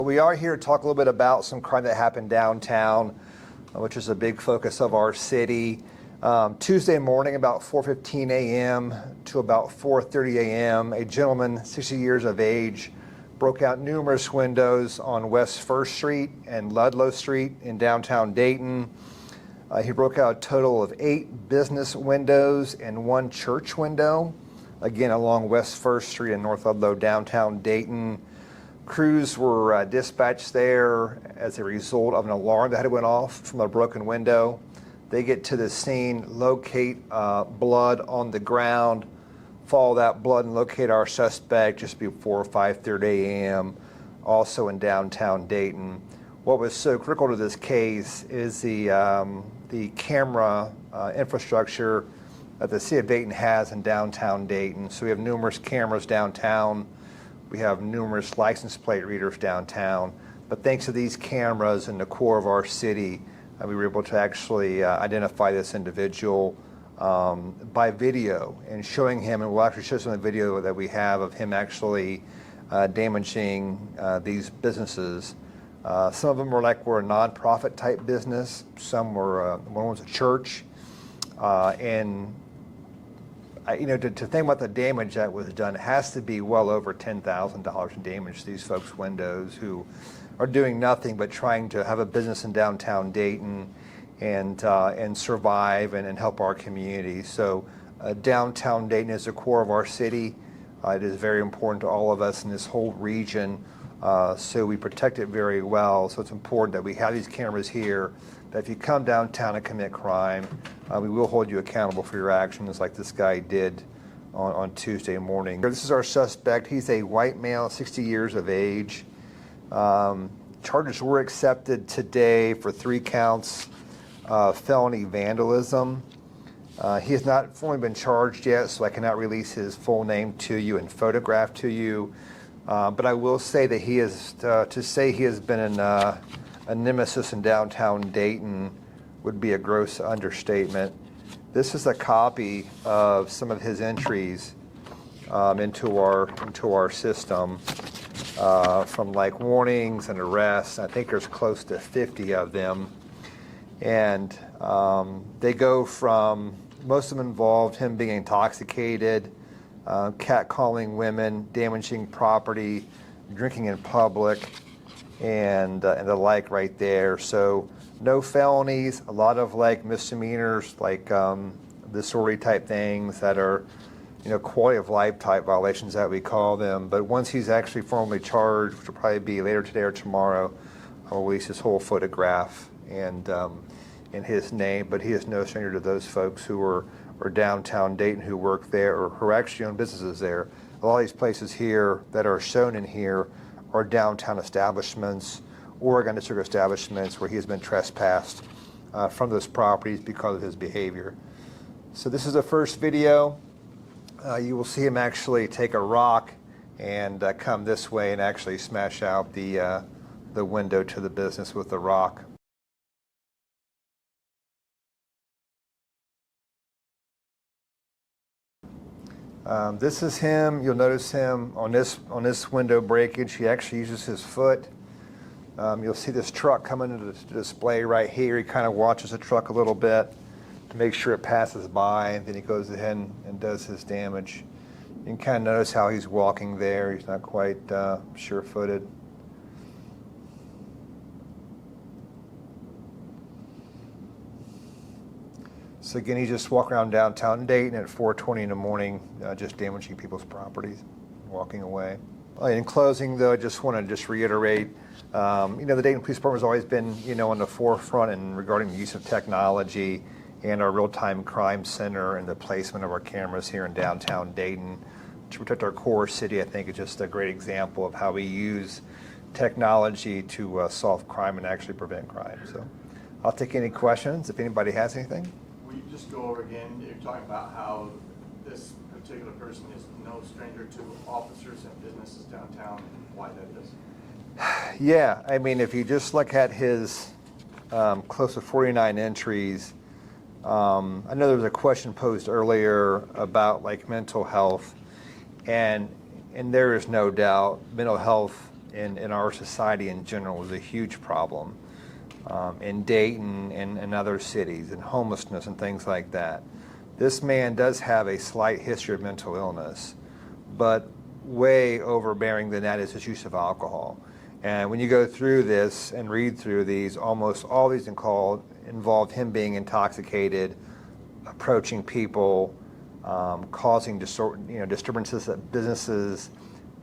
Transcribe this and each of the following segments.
We are here to talk a little bit about some crime that happened downtown, which is a big focus of our city. Tuesday morning, about 4:15 a.m. to about 4:30 a.m., a gentleman, 60 years of age, broke out numerous windows on West 1st Street and Ludlow Street in downtown Dayton. He broke out a total of 8 business windows and 1 church window, again along West 1st Street and North Ludlow, downtown Dayton. Crews were dispatched there as a result of an alarm that had went off from a broken window. They get to the scene, locate blood on the ground, follow that blood and locate our suspect just before 5:30 a.m., also in downtown Dayton. What was so critical to this case is the camera infrastructure that the city of Dayton has in downtown Dayton. So we have numerous cameras downtown. We have numerous license plate readers downtown. But thanks to these cameras in the core of our city, we were able to actually identify this individual by video and showing him, and we'll actually show some of the video that we have of him actually damaging these businesses. Some of them were a nonprofit type business. Some were, one was a church. To think about the damage that was done, it has to be well over $10,000 in damage to these folks' windows who are doing nothing but trying to have a business in downtown Dayton and survive and help our community. So downtown Dayton is the core of our city. It is very important to all of us in this whole region. So we protect it very well. So it's important that we have these cameras here, that if you come downtown and commit crime, we will hold you accountable for your actions like this guy did on Tuesday morning. This is our suspect. He's a white male, 60 years of age. Charges were accepted today for 3 counts of felony vandalism. He has not formally been charged yet, so I cannot release his full name to you and photograph to you. But I will say that he is, to say he has been a nemesis in downtown Dayton would be a gross understatement. This is a copy of some of his entries into our system from warnings and arrests. I think there's close to 50 of them, and they go from, most of them involved him being intoxicated, catcalling women, damaging property, drinking in public, and the like right there. So no felonies, a lot of misdemeanors, disorderly type things that are, quality of life type violations that we call them. But once he's actually formally charged, which will probably be later today or tomorrow, I'll release his whole photograph and his name. But he is no stranger to those folks who are downtown Dayton, who work there or who actually own businesses there. A lot of these places here that are shown in here are downtown establishments, Oregon District establishments, where he has been trespassed from those properties because of his behavior. So this is the first video. You will see him actually take a rock and come this way and actually smash out the window to the business with the rock. This is him. You'll notice him on this window breakage. He actually uses his foot. You'll see this truck coming into the display right here. He kind of watches the truck a little bit to make sure it passes by, and then he goes ahead and does his damage. You can kind of notice how he's walking there. He's not quite sure-footed. So again, he's just walking around downtown Dayton at 4:20 in the morning, just damaging people's properties, walking away. In closing, though, I just want to reiterate, the Dayton Police Department has always been, on the forefront in regarding the use of technology and our real-time crime center and the placement of our cameras here in downtown Dayton to protect our core city. I think it's just a great example of how we use technology to solve crime and actually prevent crime. So I'll take any questions if anybody has anything. Will you just go over again, you're talking about how this particular person is no stranger to officers and businesses downtown, and why that is? Yeah, I mean, if you just look at his close to 49 entries, I know there was a question posed earlier about mental health, and there is no doubt mental health in our society in general is a huge problem. In Dayton and other cities, and homelessness and things like that. This man does have a slight history of mental illness, but way overbearing than that is his use of alcohol. And when you go through this and read through these, almost all these involve him being intoxicated, approaching people, causing disturbances at businesses,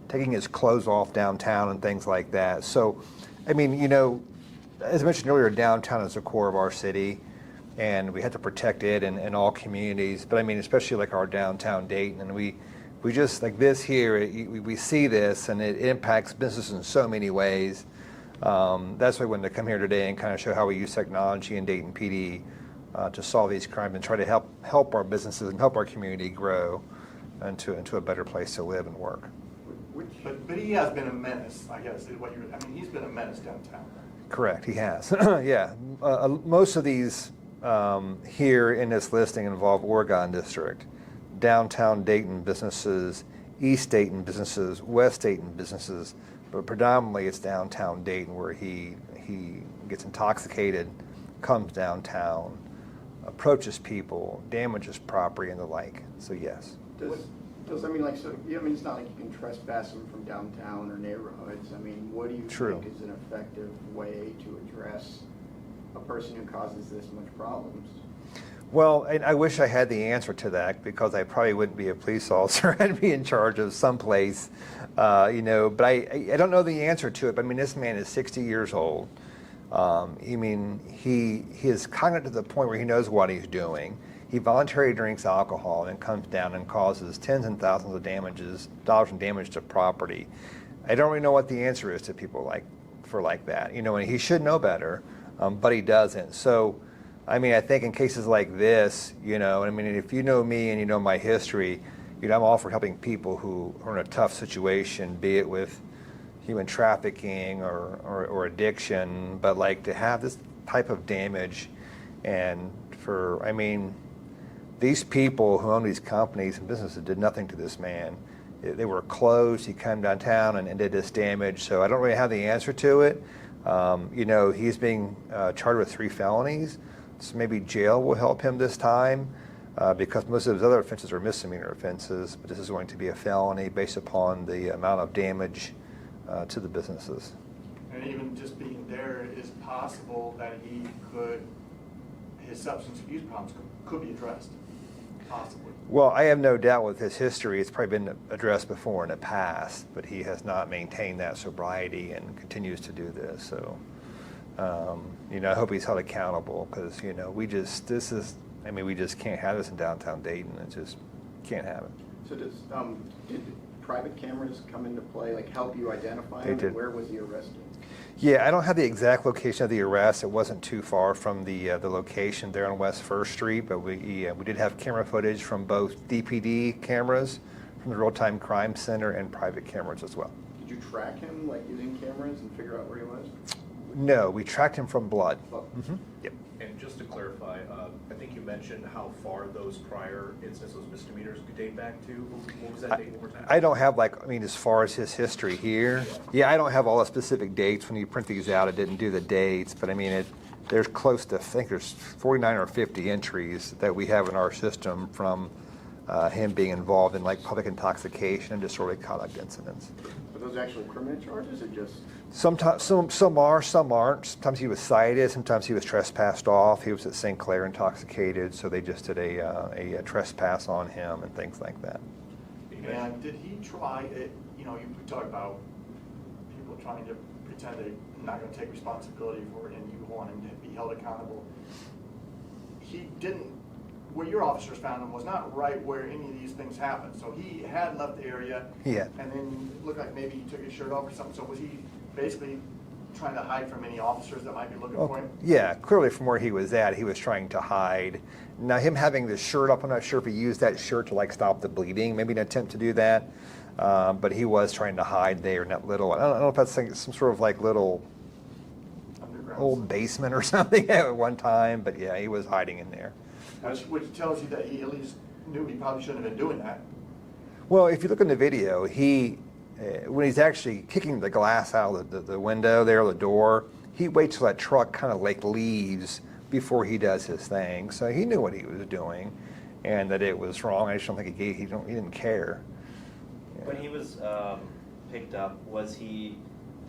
taking his clothes off downtown and things like that. So, I mean, as I mentioned earlier, downtown is the core of our city, and we have to protect it in all communities. But I mean, especially like our downtown Dayton, and we just like this here. We see this, and it impacts businesses in so many ways. That's why I wanted to come here today and kind of show how we use technology in Dayton PD to solve these crimes and try to help our businesses and help our community grow into a better place to live and work. But he has been a menace, I guess. He's been a menace downtown. Correct, he has. Yeah, most of these here in this listing involve Oregon District, downtown Dayton businesses, East Dayton businesses, West Dayton businesses, but predominantly it's downtown Dayton where he gets intoxicated, comes downtown, approaches people, damages property and the like. So yes. It's not like you can trespass them from downtown or neighborhoods. I mean, what do you True. think is an effective way to address a person who causes this much problems? Well, I wish I had the answer to that, because I probably wouldn't be a police officer. I'd be in charge of someplace, but I don't know the answer to it. But I mean, this man is 60 years old. He is cognizant to the point where he knows what he's doing. He voluntarily drinks alcohol and comes down and causes tens and thousands of dollars in damage to property. I don't really know what the answer is to people like that. And he should know better, but he doesn't. So, I mean, I think in cases like this, if you know me and you know my history, I'm all for helping people who are in a tough situation, be it with human trafficking or addiction, but like to have this type of damage and these people who own these companies and businesses did nothing to this man. They were closed. He came downtown and did this damage. So I don't really have the answer to it. He's being charged with 3 felonies. So maybe jail will help him this time because most of his other offenses are misdemeanor offenses. But this is going to be a felony based upon the amount of damage to the businesses. And even just being there, is possible that his substance abuse problems could be addressed. Possibly. Well, I have no doubt with his history, it's probably been addressed before in the past, but he has not maintained that sobriety and continues to do this. So, I hope he's held accountable because, we just can't have this in downtown Dayton. It just can't have it. So did private cameras come into play, like help you identify They him? did. Where was he arrested? Yeah, I don't have the exact location of the arrest. It wasn't too far from the location there on West First Street, but we did have camera footage from both DPD cameras, from the Real-Time Crime Center, and private cameras as well. Did you track him, using cameras and figure out where he was? No, we tracked him from blood. Oh. Mm-hmm. Yep. And just to clarify, I think you mentioned how far those prior instances, those misdemeanors could date back to. What was that date one more time? I don't have as far as his history here. Yeah, I don't have all the specific dates. When you print these out, it didn't do the dates, but there's close to, I think there's 49 or 50 entries that we have in our system from him being involved in public intoxication and disorderly conduct incidents. Are those actual criminal charges or just? Sometimes, some are, some aren't. Sometimes he was cited, sometimes he was trespassed off. He was at St. Clair intoxicated, so they just did a trespass on him and things like that. And did he try it? You talk about people trying to pretend they're not going to take responsibility for it, and you want him to be held accountable. He didn't. Where your officers found him was not right where any of these things happened. So he had left the area. He had. And then it looked like maybe he took his shirt off or something. So was he basically trying to hide from any officers that might be looking for him? Yeah, clearly from where he was at, he was trying to hide. Now, him having the shirt up, I'm not sure if he used that shirt to stop the bleeding, maybe an attempt to do that. But he was trying to hide there in that little, I don't know if that's some sort of little Underground. old basement or something at one time, but yeah, he was hiding in there. Which tells you that he at least knew he probably shouldn't have been doing that. Well, if you look in the video, he when he's actually kicking the glass out of the window there, the door, he waits till that truck kind of like leaves before he does his thing. So he knew what he was doing, and that it was wrong. I just don't think he didn't care. When he was picked up, was he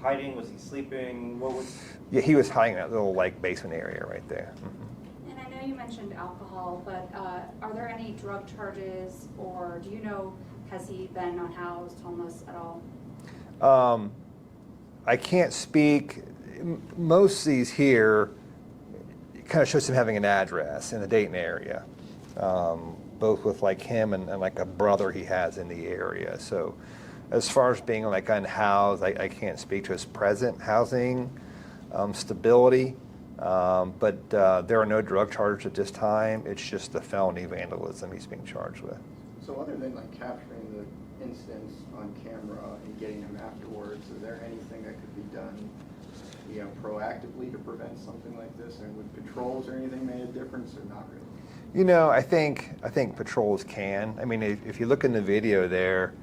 hiding? Was he sleeping? What was? Yeah, he was hiding in that little like basement area right there. And I know you mentioned alcohol, but are there any drug charges, or do you know, has he been unhoused, homeless at all? I can't speak. Most of these here kind of shows him having an address in the Dayton area, both with like him and like a brother he has in the area. So as far as being like unhoused, I can't speak to his present housing stability, but there are no drug charges at this time. It's just the felony vandalism he's being charged with. So other than like capturing the incidents on camera and getting them afterwards, is there anything that could be done, you know, proactively to prevent something like this? And would patrols or anything make a difference, or not really? You know, I think patrols can. I mean, if you look in the video there,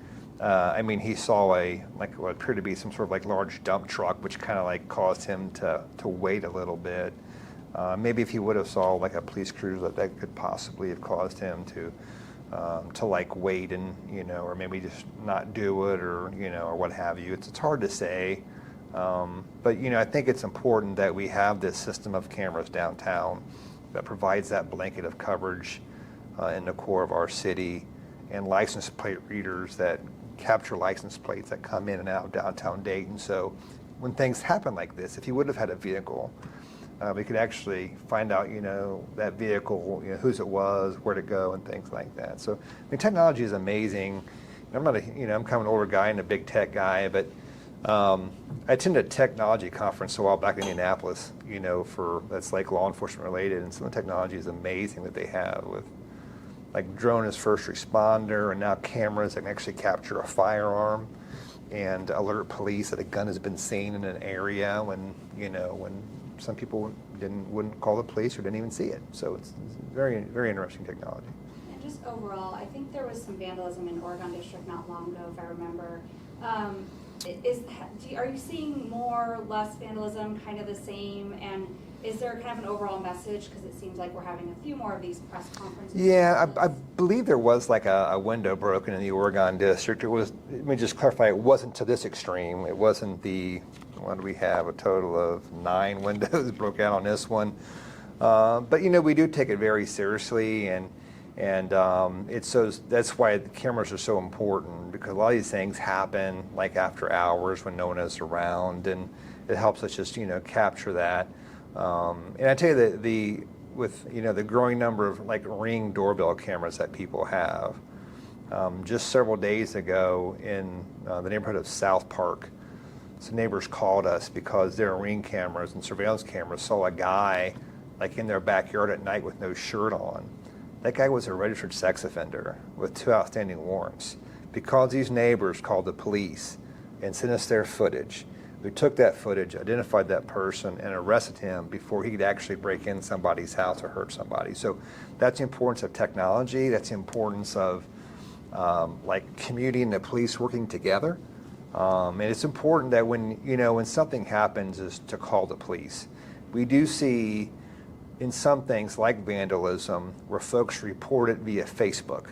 I mean, he saw what appeared to be some sort of like large dump truck, which kind of like caused him to wait a little bit. Maybe if he would have saw like a police cruiser, that could possibly have caused him to like wait and, you know, or maybe just not do it, or, you know, or what have you. It's hard to say. But, you know, I think it's important that we have this system of cameras downtown that provides that blanket of coverage in the core of our city, and license plate readers that capture license plates that come in and out of downtown Dayton. So when things happen like this, if he would have had a vehicle, we could actually find out, you know, that vehicle, you know, whose it was, where to go, and things like that. So, I mean, technology is amazing. I'm not I'm kind of an older guy and a big tech guy, but I attended a technology conference a while back in Indianapolis, you know, that's like law enforcement related, and some of the technology is amazing that they have with like drone as first responder, and now cameras that can actually capture a firearm and alert police that a gun has been seen in an area when some people wouldn't call the police or didn't even see it. So it's very, very interesting technology. And just overall, I think there was some vandalism in Oregon District not long ago, if I remember. Are you seeing more, less vandalism, kind of the same? And is there kind of an overall message? Because it seems like we're having a few more of these press conferences. Yeah, I believe there was like a window broken in the Oregon District. It was, let me just clarify, it wasn't to this extreme. It wasn't what do we have, a total of 9 windows broke out on this one. But, you know, we do take it very seriously, and that's why the cameras are so important, because a lot of these things happen like after hours when no one is around, and it helps us just, you know, capture that. And I tell you that with you know, the growing number of like Ring doorbell cameras that people have, just several days ago in the neighborhood of South Park, some neighbors called us because their Ring cameras and surveillance cameras saw a guy like in their backyard at night with no shirt on. That guy was a registered sex offender with 2 outstanding warrants. Because these neighbors called the police and sent us their footage, we took that footage, identified that person, and arrested him before he could actually break in somebody's house or hurt somebody. So that's the importance of technology. That's the importance of like community and the police working together. And it's important that when something happens is to call the police. We do see in some things like vandalism where folks report it via Facebook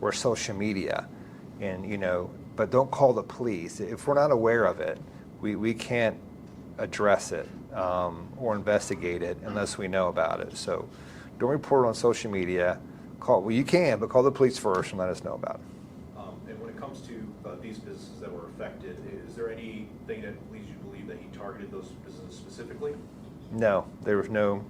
or social media, and but don't call the police. If we're not aware of it, we can't address it or investigate it unless we know about it. So don't report it on social media. You can, but call the police first and let us know about it. And when it comes to these businesses that were affected, is there anything that leads you to believe that he targeted those businesses specifically? No, there was no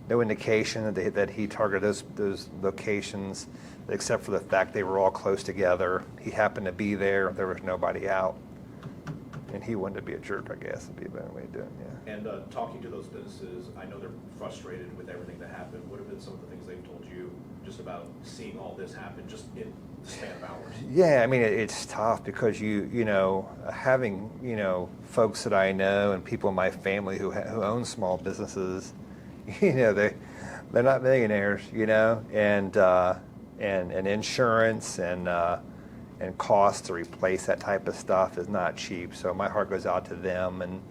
indication that he targeted those locations, except for the fact they were all close together. He happened to be there. There was nobody out. And he wanted to be a jerk, I guess, would be a better way to do it, yeah. And talking to those businesses, I know they're frustrated with everything that happened. What have been some of the things they've told you just about seeing all this happen just in the span of hours? Yeah, I mean, it's tough because having folks that I know and people in my family who own small businesses, they're not millionaires, and insurance and and cost to replace that type of stuff is not cheap. So my heart goes out to them, and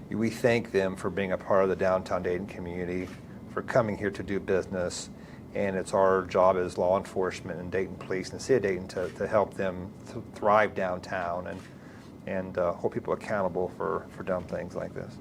we thank them for being a part of the downtown Dayton community, for coming here to do business. And it's our job as law enforcement and Dayton Police and the City of Dayton to help them thrive downtown and hold people accountable for dumb things like this.